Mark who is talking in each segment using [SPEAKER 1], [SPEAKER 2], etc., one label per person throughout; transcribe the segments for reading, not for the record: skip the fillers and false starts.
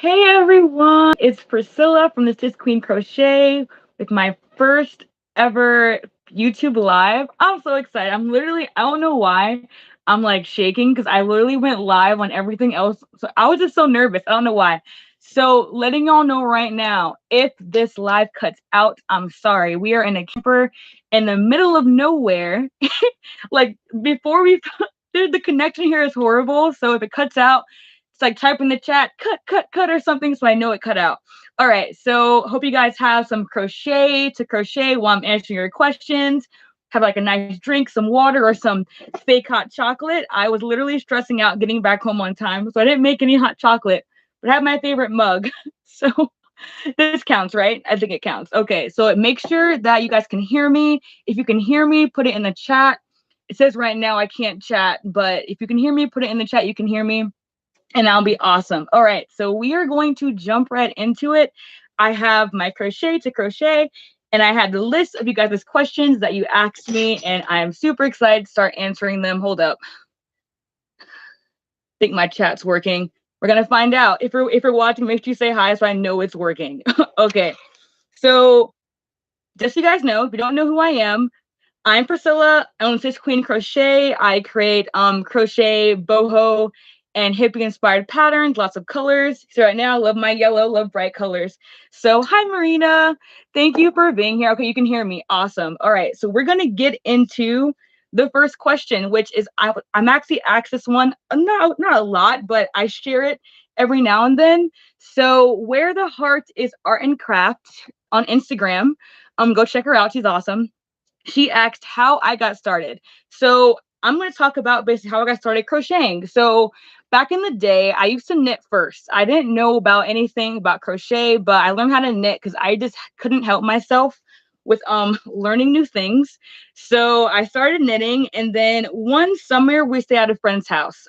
[SPEAKER 1] Hey everyone, it's Priscilla from the Sis Queen Crochet with my first ever YouTube live. I'm so excited. I don't know why I'm like shaking because I literally went live on everything else. So I was just so nervous. I don't know why. So letting y'all know right now, if this live cuts out, I'm sorry. We are in a camper in the middle of nowhere. Like before we, dude, the connection here is horrible. So if it cuts out, it's like type in the chat, cut, or something, so I know it cut out. All right, so hope you guys have some crochet to crochet while I'm answering your questions. Have like a nice drink, some water, or some fake hot chocolate. I was literally stressing out getting back home on time, so I didn't make any hot chocolate, but I have my favorite mug. So this counts, right? I think it counts. Okay, so make sure that you guys can hear me. If you can hear me, put it in the chat. It says right now I can't chat, but if you can hear me, put it in the chat. You can hear me and that'll be awesome. All right, so we are going to jump right into it. I have my crochet to crochet, and I had the list of you guys' questions that you asked me, and I'm super excited to start answering them. Hold up. I think my chat's working. We're gonna find out. If you're watching, make sure you say hi so I know it's working. Okay, so just so you guys know, if you don't know who I am, I'm Priscilla. I own Sis Queen Crochet. I create crochet, boho, and hippie inspired patterns, lots of colors. So right now I love my yellow, love bright colors. So hi Marina. Thank you for being here. Okay, you can hear me. Awesome. All right. So we're gonna get into the first question, which is I'm actually asked this one not a lot, but I share it every now and then. So where the heart is art and craft on Instagram. Go check her out. She's awesome. She asked how I got started. So I'm going to talk about basically how I got started crocheting. So back in the day, I used to knit first. I didn't know about anything about crochet, but I learned how to knit because I just couldn't help myself with learning new things. So I started knitting, and then one summer we stayed at a friend's house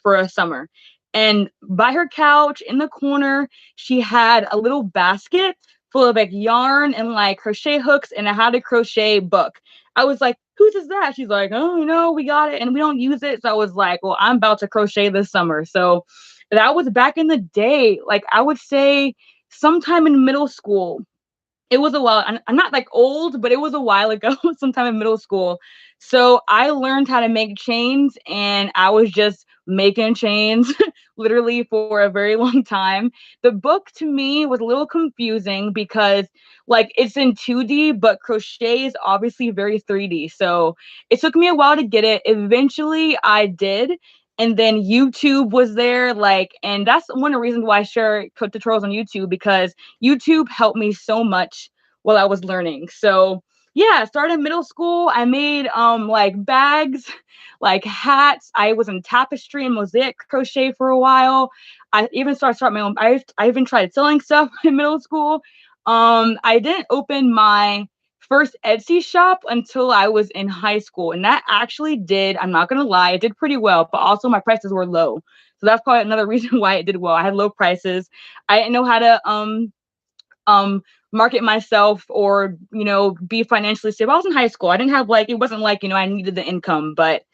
[SPEAKER 1] for a summer. And by her couch in the corner, she had a little basket full of like yarn and like crochet hooks and a how to crochet book. I was like, whose is that? She's like, oh, we got it and we don't use it. So I was like, well, I'm about to crochet this summer. So that was back in the day. Like I would say sometime in middle school. It was a while. I'm not like old, but it was a while ago, sometime in middle school. So I learned how to make chains and I was just making chains literally for a very long time. The book to me was a little confusing because like it's in 2D, but crochet is obviously very 3D. So it took me a while to get it. Eventually I did. And then YouTube was there, like, and that's one of the reasons why I share tutorials on YouTube because YouTube helped me so much while I was learning. So yeah, I started middle school. I made like bags, like hats. I was in tapestry and mosaic crochet for a while. I even started my own. I even tried selling stuff in middle school. I didn't open my first Etsy shop until I was in high school, and that actually did. I'm not gonna lie, it did pretty well, but also my prices were low. So that's probably another reason why it did well. I had low prices. I didn't know how to market myself or be financially stable. I was in high school. I didn't have like it wasn't like I needed the income, but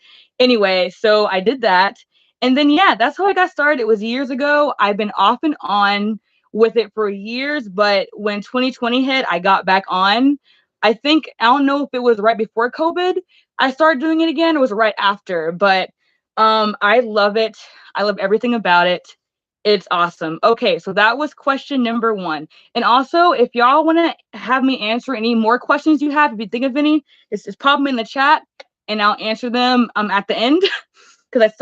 [SPEAKER 1] anyway, so I did that. And then yeah, that's how I got started. It was years ago. I've been off and on with it for years, but when 2020 hit, I got back on. I don't know if it was right before COVID I started doing it again. It was right after, but I love it. I love everything about it. It's awesome. Okay, so that was question number one. And also, if y'all want to have me answer any more questions you have, if you think of any, just pop them in the chat and I'll answer them at the end. Because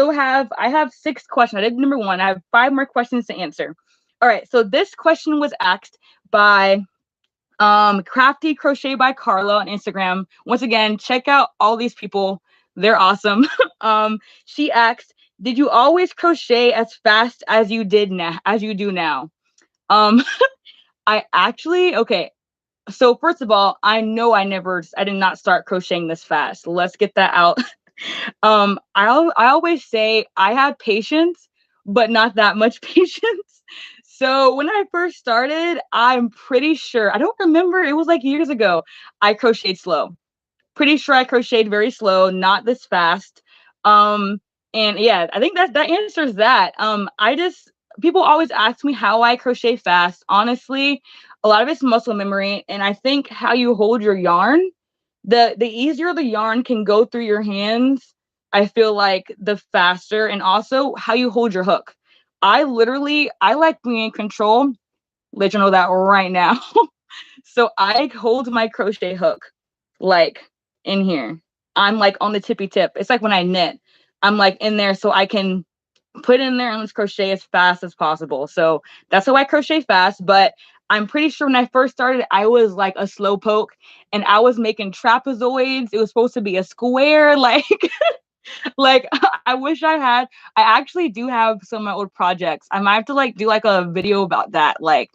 [SPEAKER 1] I have 6 questions. I did number one. I have 5 more questions to answer. All right, so this question was asked by Crafty Crochet by Carla on Instagram. Once again, check out all these people. They're awesome. She asked, did you always crochet as fast as you do now? Um, I actually, okay. So first of all, I know I did not start crocheting this fast. Let's get that out. I always say I have patience, but not that much patience. So when I first started, I'm pretty sure, I don't remember, it was like years ago, I crocheted slow. Pretty sure I crocheted very slow, not this fast. And yeah, I think that answers that. I just people always ask me how I crochet fast. Honestly, a lot of it's muscle memory, and I think how you hold your yarn, the easier the yarn can go through your hands, I feel like the faster, and also how you hold your hook. I like being in control. Let you know that right now. So I hold my crochet hook like in here. I'm like on the tippy tip. It's like when I knit, I'm like in there so I can put in there and let's crochet as fast as possible. So that's how I crochet fast. But I'm pretty sure when I first started, I was like a slow poke and I was making trapezoids. It was supposed to be a square, like like I wish I had. I actually do have some of my old projects. I might have to like do like a video about that. Like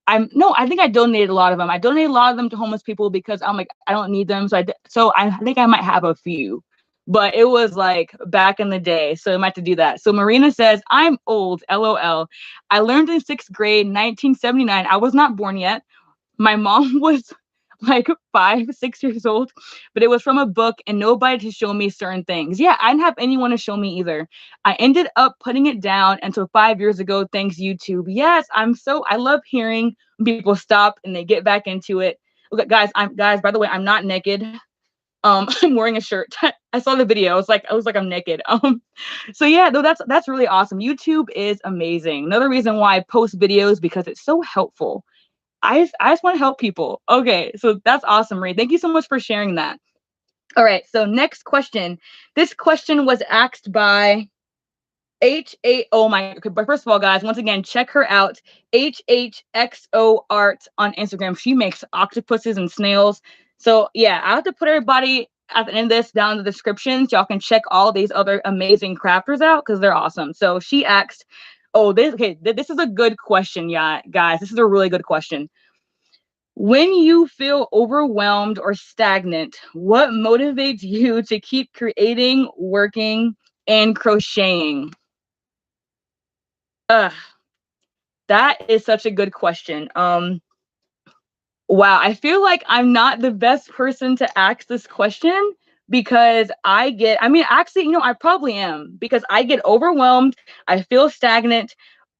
[SPEAKER 1] I think I donated a lot of them. I donated a lot of them to homeless people because I'm like I don't need them. So I think I might have a few. But it was like back in the day, so I might have to do that. So Marina says, I'm old, LOL. I learned in 6th grade, 1979. I was not born yet. My mom was like 5, 6 years old, but it was from a book and nobody to show me certain things. Yeah, I didn't have anyone to show me either. I ended up putting it down until 5 years ago, thanks YouTube. Yes, I love hearing when people stop and they get back into it. Okay, guys, by the way, I'm not naked. I'm wearing a shirt. I saw the video. I was like I'm naked. So yeah, though that's really awesome. YouTube is amazing. Another reason why I post videos because it's so helpful. I just want to help people. Okay, so that's awesome, Ray. Thank you so much for sharing that. All right, so next question. This question was asked by H8. Oh my, okay, but first of all, guys, once again, check her out. HHXO Art on Instagram. She makes octopuses and snails. So yeah, I have to put everybody at the end of this down in the description so y'all can check all these other amazing crafters out because they're awesome. So she asked, oh, this is a good question, yeah, guys. This is a really good question. When you feel overwhelmed or stagnant, what motivates you to keep creating, working, and crocheting? Uh, that is such a good question. Wow, I feel like I'm not the best person to ask this question because actually, I probably am because I get overwhelmed, I feel stagnant,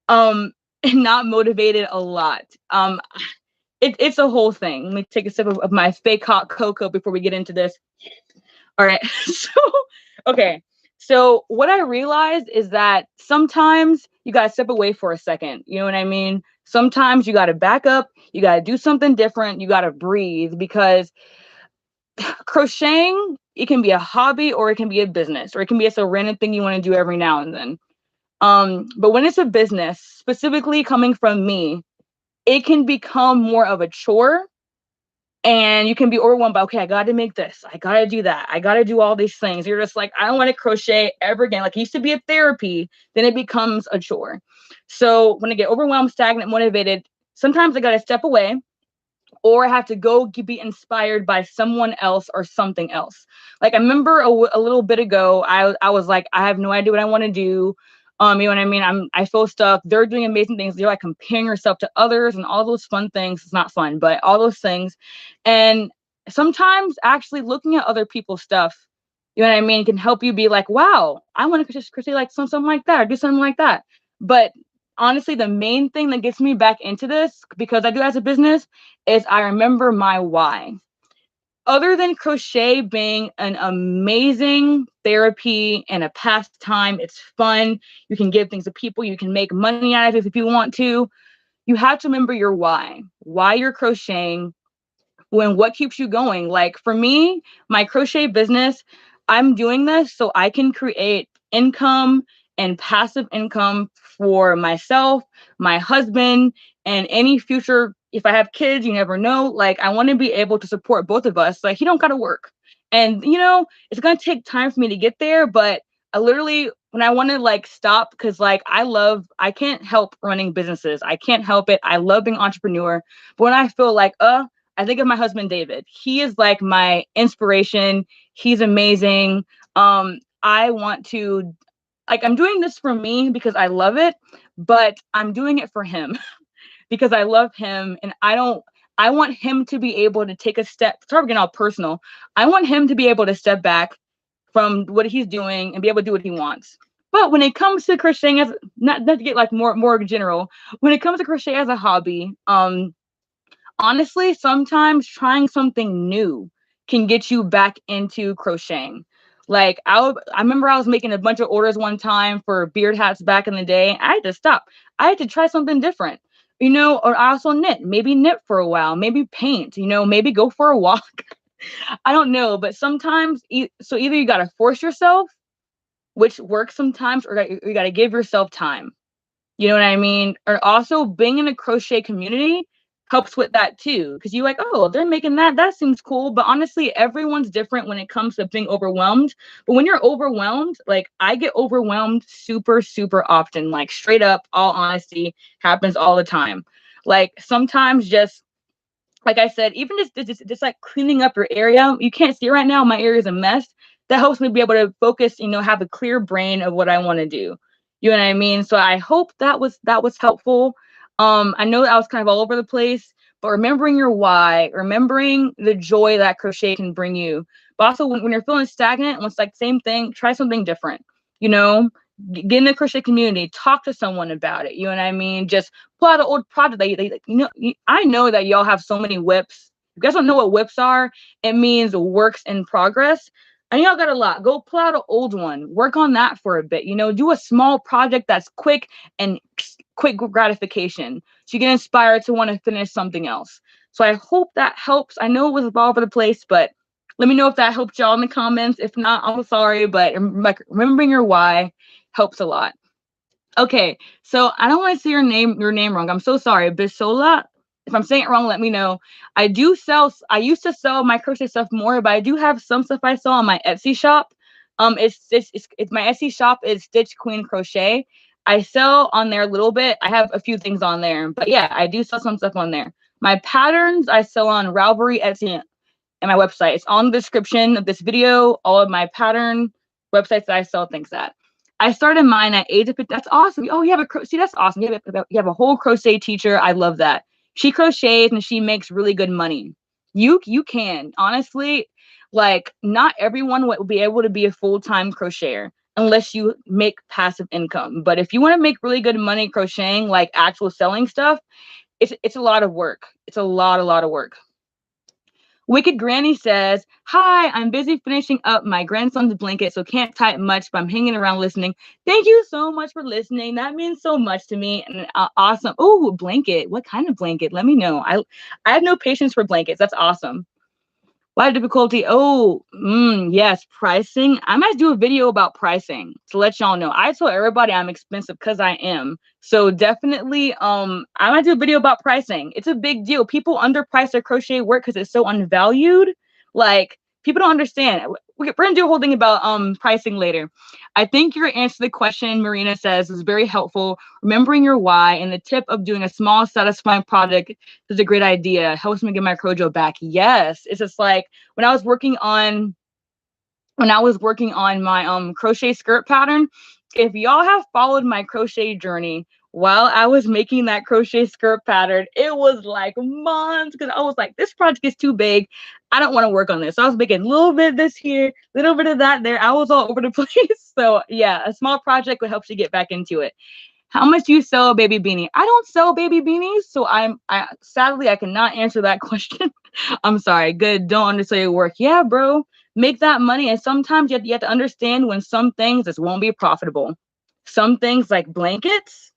[SPEAKER 1] and not motivated a lot. It's a whole thing. Let me take a sip of my fake hot cocoa before we get into this. All right. Okay. So what I realized is that sometimes you got to step away for a second. You know what I mean? Sometimes you got to back up. You got to do something different. You got to breathe because crocheting, it can be a hobby or it can be a business or it can be just a random thing you want to do every now and then. But when it's a business, specifically coming from me, it can become more of a chore and you can be overwhelmed by, okay, I got to make this. I got to do that. I got to do all these things. You're just like, I don't want to crochet ever again. Like it used to be a therapy, then it becomes a chore. So when I get overwhelmed, stagnant, motivated, sometimes I got to step away or I have to go be inspired by someone else or something else. Like I remember a little bit ago, I was like, I have no idea what I want to do. You know what I mean? I feel stuck. They're doing amazing things. They're like comparing yourself to others and all those fun things. It's not fun, but all those things. And sometimes actually looking at other people's stuff, you know what I mean, can help you be like, wow, I want to just crochet like something like that or do something like that. But honestly, the main thing that gets me back into this, because I do as a business, is I remember my why. Other than crochet being an amazing therapy and a pastime, it's fun. You can give things to people. You can make money out of it if you want to. You have to remember your why you're crocheting, what keeps you going. Like for me, my crochet business, I'm doing this so I can create income and passive income for myself, my husband, and any future. If I have kids, you never know. Like I want to be able to support both of us. Like he don't got to work. And it's going to take time for me to get there, but I literally when I want to like stop, because like I can't help running businesses. I can't help it. I love being an entrepreneur. But when I feel like I think of my husband, David. He is like my inspiration. He's amazing. I want to, like, I'm doing this for me because I love it, but I'm doing it for him because I love him. And I want him to be able to take a step, start getting all personal. I want him to be able to step back from what he's doing and be able to do what he wants. But when it comes to crocheting as not to get like more general, when it comes to crochet as a hobby, honestly, sometimes trying something new can get you back into crocheting. Like I remember I was making a bunch of orders one time for beard hats back in the day. I had to stop. I had to try something different. Or I also knit, maybe knit for a while, maybe paint, maybe go for a walk. I don't know, but sometimes so either you got to force yourself, which works sometimes, or you got to give yourself time. You know what I mean? Or also being in a crochet community helps with that too. Because you're like, oh, they're making that. That seems cool. But honestly, everyone's different when it comes to being overwhelmed. But when you're overwhelmed, like I get overwhelmed super, super often. Like straight up, all honesty, happens all the time. Like sometimes just like I said, even just like cleaning up your area. You can't see right now. My area is a mess. That helps me be able to focus. Have a clear brain of what I want to do. You know what I mean? So I hope that was helpful. I know I was kind of all over the place, but remembering your why, remembering the joy that crochet can bring you. But also when you're feeling stagnant, when it's like same thing, try something different. You know, get in the crochet community, talk to someone about it. You know what I mean? Just pull out an old project that I know that y'all have so many whips. If you guys don't know what whips are, it means works in progress. And y'all got a lot. Go pull out an old one. Work on that for a bit. Do a small project that's quick and quick gratification. So you get inspired to want to finish something else. So I hope that helps. I know it was all over the place, but let me know if that helped y'all in the comments. If not, I'm sorry, but remembering your why helps a lot. Okay, so I don't want to say your name wrong. I'm so sorry. Bisola. If I'm saying it wrong, let me know. I used to sell my crochet stuff more, but I do have some stuff I sell on my Etsy shop. It's my Etsy shop is Stitch Queen Crochet. I sell on there a little bit. I have a few things on there, but yeah, I do sell some stuff on there. My patterns I sell on Ravelry, Etsy, and my website. It's on the description of this video. All of my pattern websites that I sell things at. I started mine at age of 50. That's awesome. Oh, you have see, that's awesome. You have a whole crochet teacher. I love that. She crochets and she makes really good money. You can honestly, like not everyone will be able to be a full-time crocheter unless you make passive income. But if you want to make really good money crocheting, like actual selling stuff, it's a lot of work. It's a lot of work. Wicked Granny says, hi, I'm busy finishing up my grandson's blanket, so can't type much, but I'm hanging around listening. Thank you so much for listening. That means so much to me. And awesome. Oh, blanket. What kind of blanket? Let me know. I have no patience for blankets. That's awesome. Why difficulty? Oh, yes, pricing. I might do a video about pricing to let y'all know. I tell everybody I'm expensive because I am. So definitely, I might do a video about pricing. It's a big deal. People underprice their crochet work because it's so undervalued. Like people don't understand. We're gonna do a whole thing about pricing later. I think your answer to the question, Marina says, is very helpful. Remembering your why and the tip of doing a small, satisfying project is a great idea. Helps me get my crojo back. Yes, it's just like when I was working on my crochet skirt pattern. If y'all have followed my crochet journey while I was making that crochet skirt pattern, it was like months because I was like, this project is too big. I don't want to work on this. So I was making a little bit of this here, a little bit of that there. I was all over the place. So yeah, a small project would help you get back into it. How much do you sell a baby beanie? I don't sell baby beanies, so I sadly I cannot answer that question. I'm sorry. Good. Don't undersell your work. Yeah, bro. Make that money. And sometimes you have to understand when some things just won't be profitable. Some things like blankets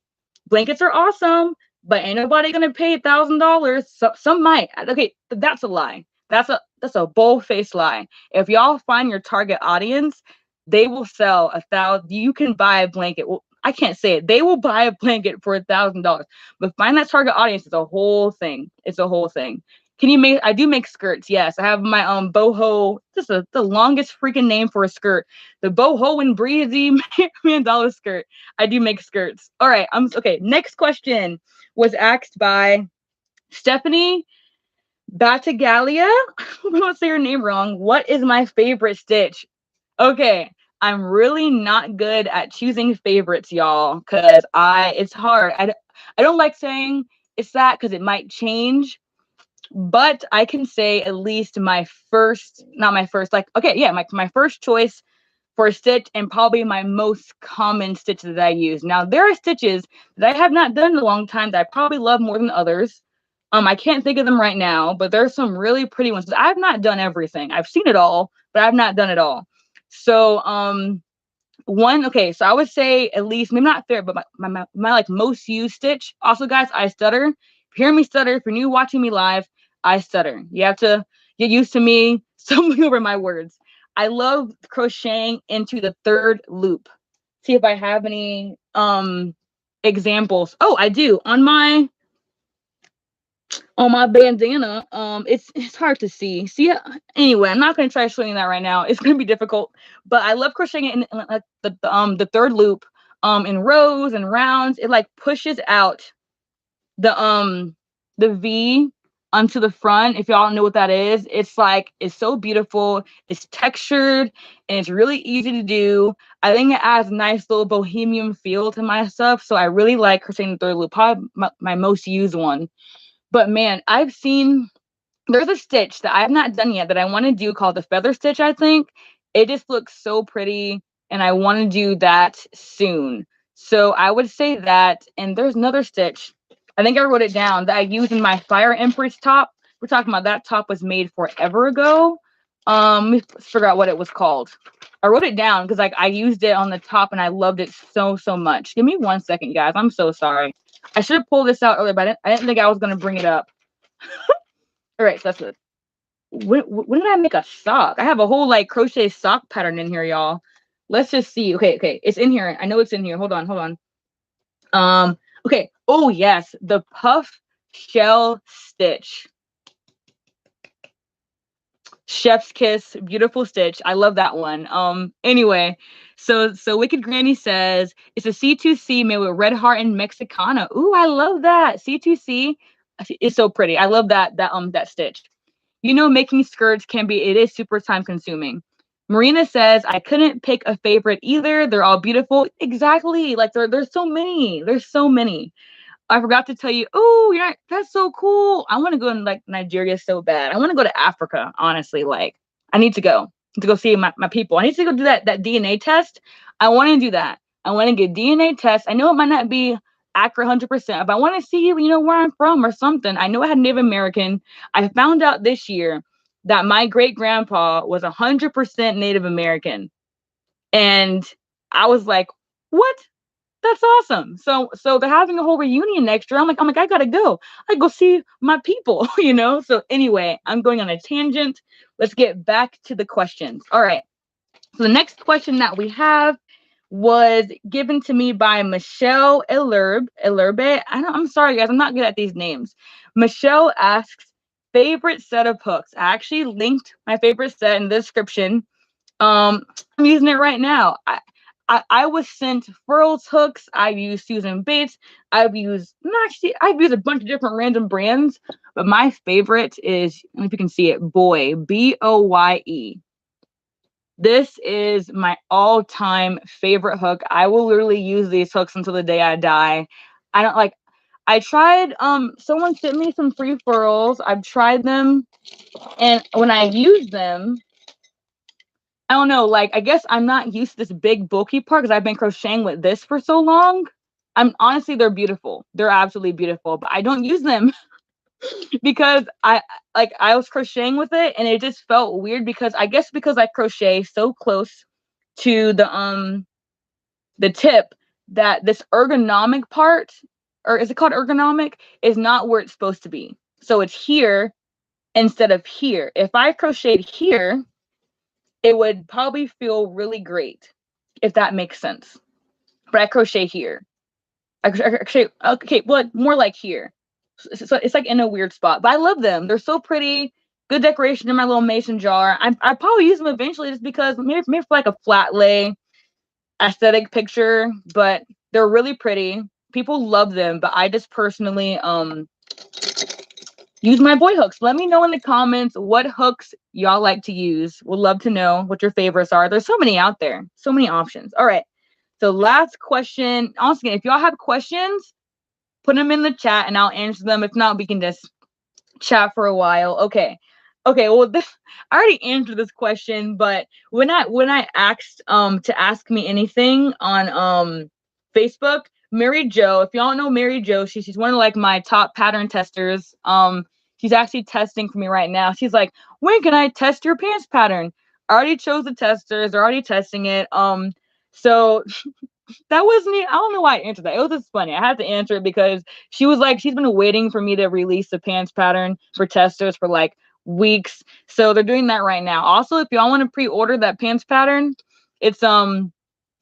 [SPEAKER 1] are awesome, but ain't nobody gonna pay $1,000. So, some might. Okay, that's a lie. That's a bold-faced lie. If y'all find your target audience, they will sell 1,000. You can buy a blanket. Well, I can't say it. They will buy a blanket for $1,000. But find that target audience is a whole thing. It's a whole thing. Can you make? I do make skirts. Yes, I have my boho. This is the longest freaking name for a skirt. The boho and breezy $1,000,000 skirt. I do make skirts. All right. Okay. Next question was asked by Stephanie Battaglia. I'm gonna say your name wrong. What is my favorite stitch? Okay, I'm really not good at choosing favorites, y'all, because it's hard. I don't like saying it's that because it might change, but I can say at least my first, not my first, like, okay, yeah, my first choice for a stitch and probably my most common stitch that I use. Now, there are stitches that I have not done in a long time that I probably love more than others. I can't think of them right now, but there's some really pretty ones. I've not done everything. I've seen it all, but I've not done it all. So, okay, so I would say at least, maybe not fair, but my like most used stitch. Also, guys, I stutter. If you hear me stutter, if you're new watching me live, I stutter. You have to get used to me stumbling over my words. I love crocheting into the third loop. See if I have any examples. Oh, I do. On my bandana, it's hard to see. See, anyway, I'm not going to try showing that right now. It's going to be difficult, but I love crocheting it in like the third loop in rows and rounds. It like pushes out the V onto the front. If y'all know what that is, it's so beautiful. It's textured and it's really easy to do. I think it adds a nice little bohemian feel to my stuff. So I really like crocheting the third loop, probably my most used one. But man, there's a stitch that I have not done yet that I want to do called the feather stitch, I think. It just looks so pretty and I want to do that soon. So I would say that, and there's another stitch. I think I wrote it down that I used in my Fire Empress top. We're talking about that top was made forever ago. Let me figure out what it was called. I wrote it down because I used it on the top and I loved it so much. Give me 1 second, guys. I'm so sorry. I should have pulled this out earlier, but I didn't think I was going to bring it up. All right, so that's it. When did I make a sock? I have a whole like crochet sock pattern in here, y'all. Let's just see. Okay. It's in here. I know it's in here. Hold on. Okay. Oh, yes. The puff shell stitch. Chef's kiss, beautiful stitch. I love that one. Anyway, so Wicked Granny says it's a C2C made with red heart and Mexicana. Ooh, I love that. C2C is so pretty. I love that stitch. You know, making skirts it is super time consuming. Marina says I couldn't pick a favorite either. They're all beautiful. Exactly. Like there's so many. There's so many. I forgot to tell you. Oh, that's so cool. I want to go in like Nigeria so bad. I want to go to Africa, honestly. Like I need to go see my people. I need to go do that DNA test. I want to do that. I want to get DNA tests. I know it might not be accurate 100%, but I want to see, where I'm from or something. I know I had Native American. I found out this year that my great grandpa was 100% Native American. And I was like, what? That's awesome. So they're having a whole reunion next year. I'm like, I gotta go. I go see my people, So anyway, I'm going on a tangent. Let's get back to the questions. All right. So the next question that we have was given to me by Michelle Elurbe. I'm sorry, guys. I'm not good at these names. Michelle asks, favorite set of hooks. I actually linked my favorite set in the description. I'm using it right now. I was sent Furls hooks. I've used Susan Bates. I've used a bunch of different random brands, but my favorite is, I don't know if you can see it, Boye, Boye. This is my all-time favorite hook. I will literally use these hooks until the day I die. I tried, someone sent me some free furls. I've tried them, and when I use them, I don't know, I guess I'm not used to this big bulky part because I've been crocheting with this for so long. Honestly, they're beautiful. They're absolutely beautiful, but I don't use them because I was crocheting with it and it just felt weird because I crochet so close to the tip that this ergonomic part, or is it called ergonomic, is not where it's supposed to be. So it's here instead of here. If I crocheted here, it would probably feel really great, if that makes sense. But I crochet here. I crochet, okay, well, more like here. So it's like in a weird spot. But I love them. They're so pretty. Good decoration in my little mason jar. I probably use them eventually just because maybe for like a flat lay aesthetic picture. But they're really pretty. People love them. But I just personally use my boy hooks. Let me know in the comments what hooks y'all like to use. Would love to know what your favorites are. There's so many out there. So many options. All right. So last question. Also, if y'all have questions, put them in the chat and I'll answer them. If not, we can just chat for a while. Okay. Okay, well, I already answered this question, but when I asked to ask me anything on Facebook, Mary Jo, if y'all know Mary Jo, she's one of like my top pattern testers. She's actually testing for me right now. She's like, when can I test your pants pattern? I already chose the testers, they're already testing it. So that wasn't it. I don't know why I answered that. It was just funny. I had to answer it because she was like, she's been waiting for me to release the pants pattern for testers for like weeks. So they're doing that right now. Also, if y'all want to pre-order that pants pattern, it's on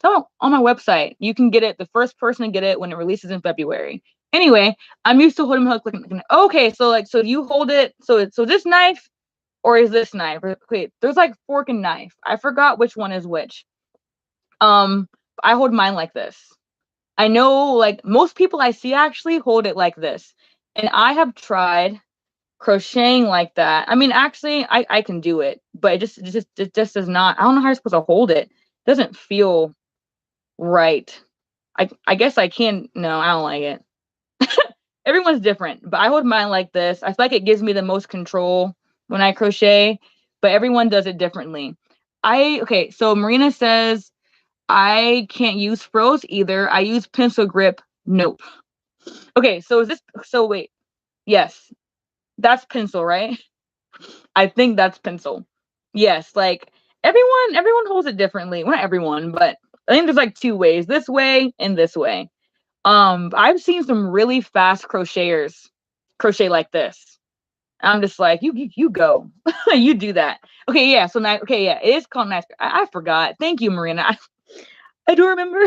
[SPEAKER 1] my website. You can get it. The first person to get it when it releases in February. Anyway, I'm used to holding my hook like okay, so like so you hold it so this knife or is this knife? Wait, there's like fork and knife. I forgot which one is which. Um, I hold mine like this. I know like most people I see actually hold it like this. And I have tried crocheting like that. I mean, actually, I can do it, but it just does not. I don't know how you're supposed to hold it. It doesn't feel right. I guess I can. No, I don't like it. Everyone's different, but I hold mine like this. I feel like it gives me the most control when I crochet, but everyone does it differently. Okay, so Marina says I can't use froze either. I use pencil grip. Nope. Okay, so is this so wait. Yes. That's pencil, right? I think that's pencil. Yes, like everyone holds it differently. Well, not everyone, but I think there's like two ways, this way and this way. I've seen some really fast crocheters crochet like this. I'm just like, you go. You do that. Okay, yeah. So now okay, yeah, it is called nice. I forgot. Thank you, Marina. I do remember.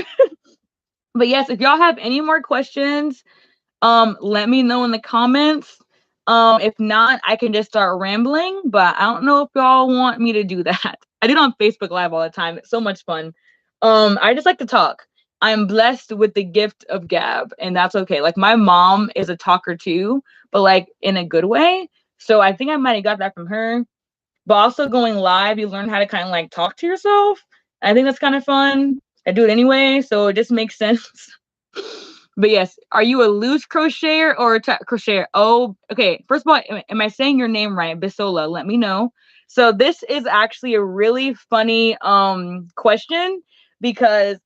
[SPEAKER 1] But yes, if y'all have any more questions, let me know in the comments. If not, I can just start rambling, but I don't know if y'all want me to do that. I do it on Facebook Live all the time. It's so much fun. I just like to talk. I'm blessed with the gift of gab, and that's okay. Like my mom is a talker too, but like in a good way. So I think I might have got that from her. But also going live, you learn how to kind of like talk to yourself. I think that's kind of fun. I do it anyway, so it just makes sense. But yes, are you a loose crocheter or a crocheter? Oh, okay. First of all, am I saying your name right? Bisola, let me know. So this is actually a really funny question because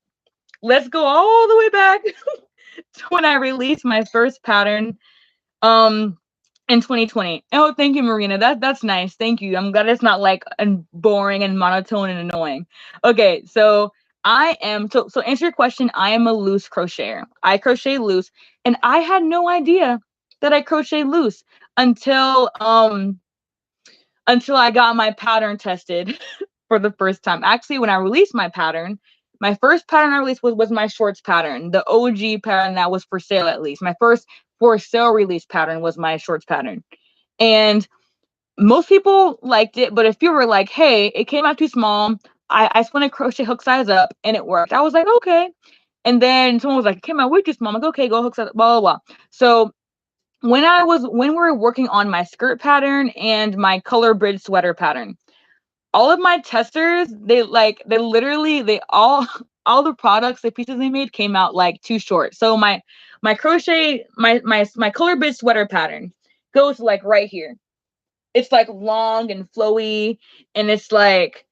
[SPEAKER 1] let's go all the way back to when I released my first pattern um in 2020. Oh, thank you, Marina. That's nice. Thank you. I'm glad it's not like boring and monotone and annoying. Okay, so I am so answer your question. I am a loose crocheter. I crochet loose, and I had no idea that I crochet loose until I got my pattern tested for the first time. Actually, when I released my pattern, my first pattern I released was my shorts pattern, the OG pattern that was for sale at least. My first for sale release pattern was my shorts pattern. And most people liked it, but if you were like, hey, it came out too small, I just want to crochet hook size up, and it worked. I was like, okay. And then someone was like, it came out way too small. I'm like, okay, go hook size up, blah, blah, blah. So when we were working on my skirt pattern and my color bridge sweater pattern, all of my testers, they literally they all the products, the pieces they made came out like too short. So my crochet my color bridge sweater pattern goes like right here. It's like long and flowy, and it's like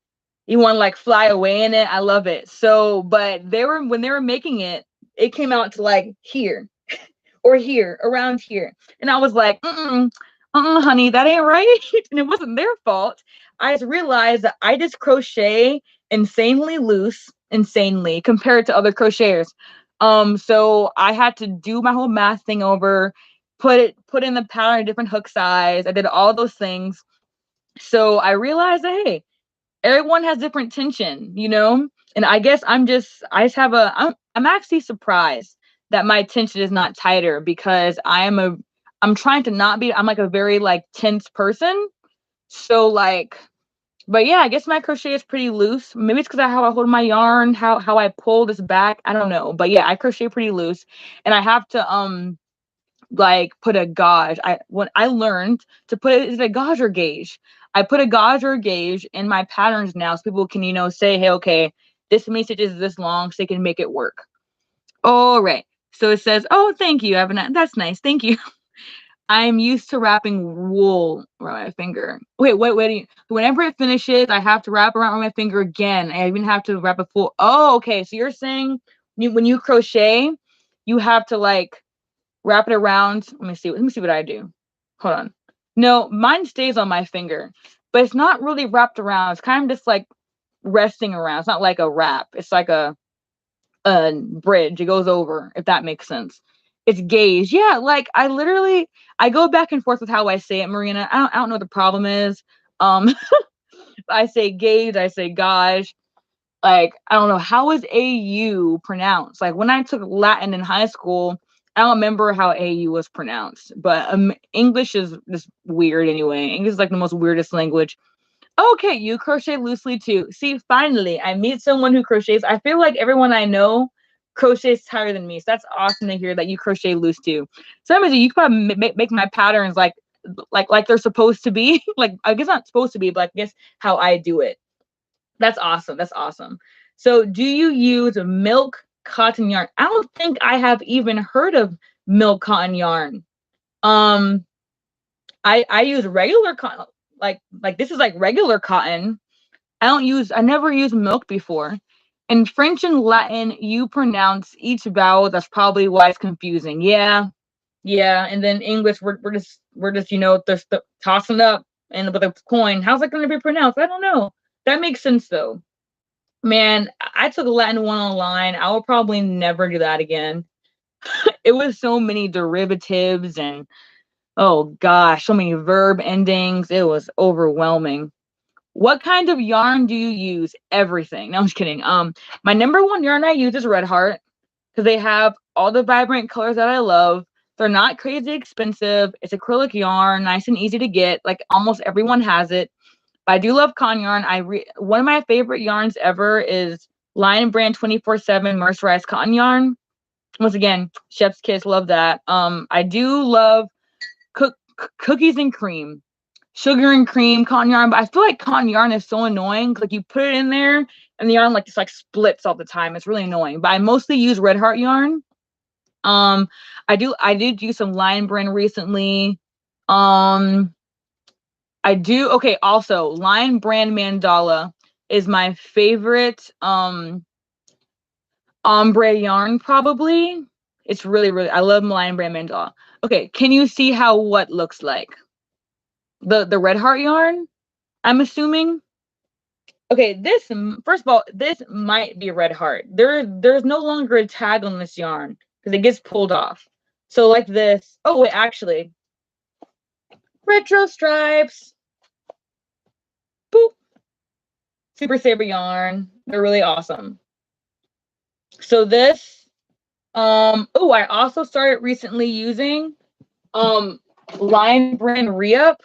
[SPEAKER 1] you want to like fly away in it. I love it. So, but when they were making it, it came out to like here or here, around here. And I was like, honey, that ain't right. And it wasn't their fault. I just realized that I just crochet insanely loose, insanely compared to other crocheters. So I had to do my whole math thing over, put in the pattern a different hook size. I did all those things. So I realized that hey, everyone has different tension. And I guess I just have I'm actually surprised that my tension is not tighter because I'm trying to not be, I'm like a very like tense person. So like, but yeah, I guess my crochet is pretty loose. Maybe it's because of how I hold my yarn, how I pull this back. I don't know. But yeah, I crochet pretty loose. And I have to like put a gauge. When I learned to put it is a gauge or gauge. I put a gauge or gauge in my patterns now so people can, say, hey, okay, this many stitches is this long so they can make it work. All right. So it says, oh, thank you, Evan. That's nice. Thank you. I'm used to wrapping wool around my finger. Wait. Whenever it finishes, I have to wrap around my finger again. I even have to wrap a full. Oh, okay. So you're saying when you crochet, you have to like wrap it around. Let me see. Let me see what I do. Hold on. No, mine stays on my finger, but it's not really wrapped around. It's kind of just like resting around. It's not like a wrap. It's like a bridge. It goes over, if that makes sense. It's gaze. Yeah, like I go back and forth with how I say it, Marina. I don't know what the problem is. Um I say gaze, I say gosh. Like, I don't know, how is AU pronounced? Like when I took Latin in high school, I don't remember how AU was pronounced, but English is just weird anyway. English is like the most weirdest language. Okay, you crochet loosely too. See, finally, I meet someone who crochets. I feel like everyone I know crochets higher than me. So that's awesome to hear that you crochet loose too. So you can probably make my patterns like they're supposed to be. Like I guess not supposed to be, but I guess how I do it. That's awesome. That's awesome. So do you use milk cotton yarn? I don't think I have even heard of milk cotton yarn. Um, I use regular cotton, like this is like regular cotton. I never used milk before. In French and Latin, you pronounce each vowel. That's probably why it's confusing. Yeah, yeah. And then English, we're just just tossing up and with a coin. How's that going to be pronounced? I don't know. That makes sense though. Man, I took a Latin one online. I will probably never do that again. It was so many derivatives and oh gosh, so many verb endings. It was overwhelming. What kind of yarn do you use? Everything. No, I'm just kidding. My number one yarn I use is Red Heart because they have all the vibrant colors that I love. They're not crazy expensive. It's acrylic yarn, nice and easy to get. Like almost everyone has it. But I do love con yarn. One of my favorite yarns ever is Lion Brand 24/7 mercerized cotton yarn. Once again, chef's kiss, love that. I do love cookies and cream, sugar and cream cotton yarn, but I feel like cotton yarn is so annoying. Like you put it in there and the yarn like just like splits all the time. It's really annoying. But I mostly use Red Heart yarn. Um, I did use some Lion Brand recently. Um, I do okay. Also, Lion Brand Mandala is my favorite ombre yarn probably. It's really I love Lion Brand Mandala. Okay, can you see how what looks like? The Red Heart yarn, I'm assuming. Okay, this first of all, this might be Red Heart. There's no longer a tag on this yarn because it gets pulled off. So like this. Oh wait, actually, retro stripes. Boop. Super Saber yarn. They're really awesome. So this, oh, I also started recently using Lion Brand Re-Up.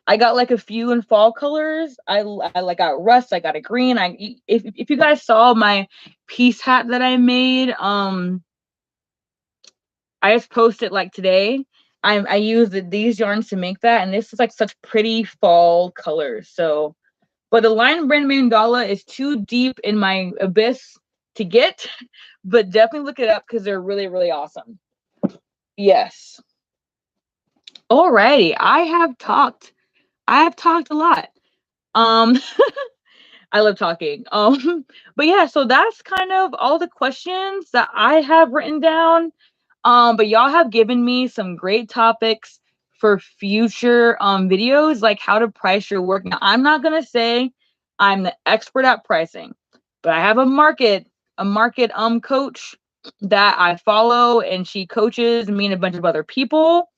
[SPEAKER 1] I got like a few in fall colors. I like got rust. I got a green. If you guys saw my piece hat that I made, I just posted like today. I used these yarns to make that, and this is like such pretty fall colors. So, but the Lion Brand Mandala is too deep in my abyss to get, but definitely look it up because they're really awesome. Yes. Alrighty, I have talked a lot. Um, I love talking. But yeah, so that's kind of all the questions that I have written down. But y'all have given me some great topics for future videos, like how to price your work. Now, I'm not gonna say I'm the expert at pricing, but I have a market coach that I follow, and she coaches me and a bunch of other people.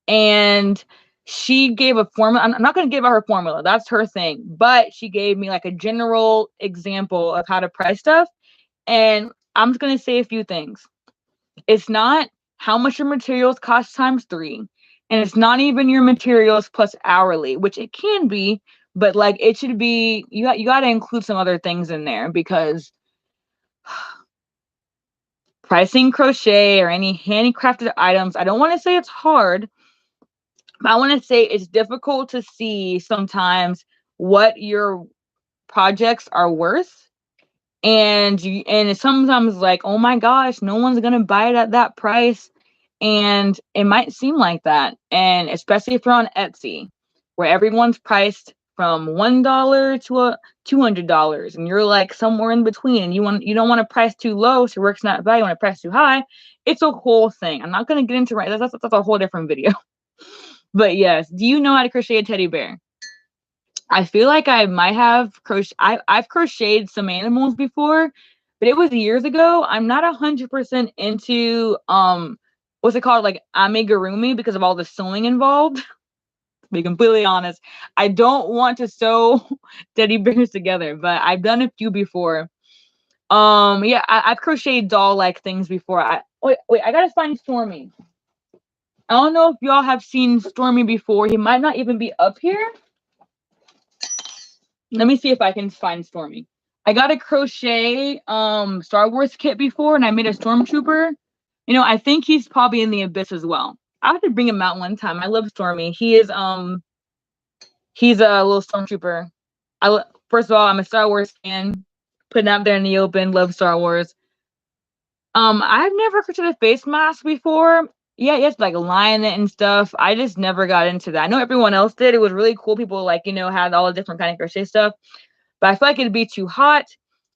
[SPEAKER 1] And she gave a formula. I'm not going to give out her formula. That's her thing. But she gave me like a general example of how to price stuff. And I'm just going to say a few things. It's not how much your materials cost times 3. And it's not even your materials plus hourly, which it can be, but like it should be, you got to include some other things in there because pricing crochet or any handicrafted items, I don't want to say it's hard, I want to say it's difficult to see sometimes what your projects are worth. And it's sometimes like, oh my gosh, no one's gonna buy it at that price. And it might seem like that. And especially if you're on Etsy, where everyone's priced from $1 to $200, and you're like somewhere in between, and you don't want to price too low, so your work's not valuable. You want to price too high. It's a whole thing. I'm not gonna get into right. That's a whole different video. But yes, do you know how to crochet a teddy bear? I feel like I might have I've crocheted some animals before, but it was years ago. I'm not 100% into what's it called, like amigurumi, because of all the sewing involved. To be completely honest, I don't want to sew teddy bears together, but I've done a few before. Yeah, I've crocheted doll like things before. Wait, I gotta find Stormy. I don't know if y'all have seen Stormy before. He might not even be up here. Let me see if I can find Stormy. I got a crochet Star Wars kit before, and I made a stormtrooper. You know, I think he's probably in the abyss as well. I have to bring him out one time. I love Stormy. He's a little stormtrooper. First of all, I'm a Star Wars fan. Putting out there in the open, love Star Wars. I've never crocheted a face mask before. Yeah, yes, like line it and stuff. I just never got into that. I know everyone else did. It was really cool. People like, had all the different kind of crochet stuff. But I feel like it'd be too hot,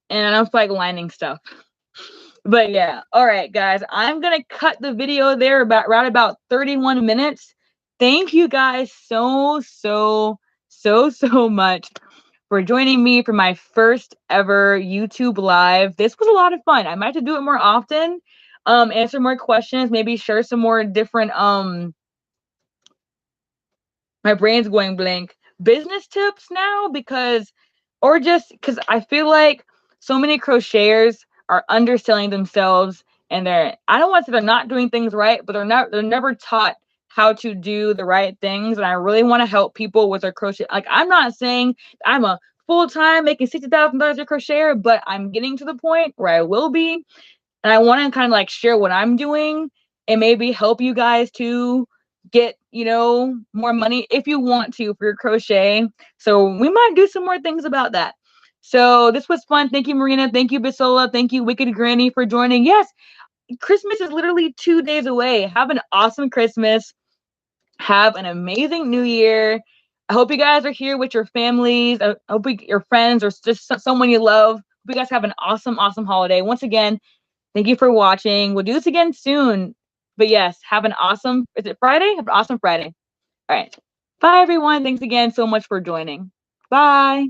[SPEAKER 1] and I don't feel like lining stuff. But yeah, all right, guys. I'm gonna cut the video there right about 31 minutes. Thank you guys so much for joining me for my first ever YouTube live. This was a lot of fun. I might have to do it more often. Answer more questions, maybe share some more different my brain's going blank, business tips now, because I feel like so many crocheters are underselling themselves, and I don't want to say they're not doing things right, but they're never taught how to do the right things. And I really want to help people with their crochet. Like, I'm not saying I'm a full-time making $60,000 a crocheter, but I'm getting to the point where I will be. And I want to kind of like share what I'm doing and maybe help you guys to get, more money if you want to for your crochet. So we might do some more things about that. So this was fun. Thank you, Marina. Thank you, Priscilla. Thank you, Wicked Granny, for joining. Yes, Christmas is literally 2 days away. Have an awesome Christmas. Have an amazing New Year. I hope you guys are here with your families. I hope your friends or just someone you love. Hope you guys have an awesome holiday. Once again, thank you for watching. We'll do this again soon. But yes, have an awesome, is it Friday? Have an awesome Friday. All right. Bye, everyone. Thanks again so much for joining. Bye.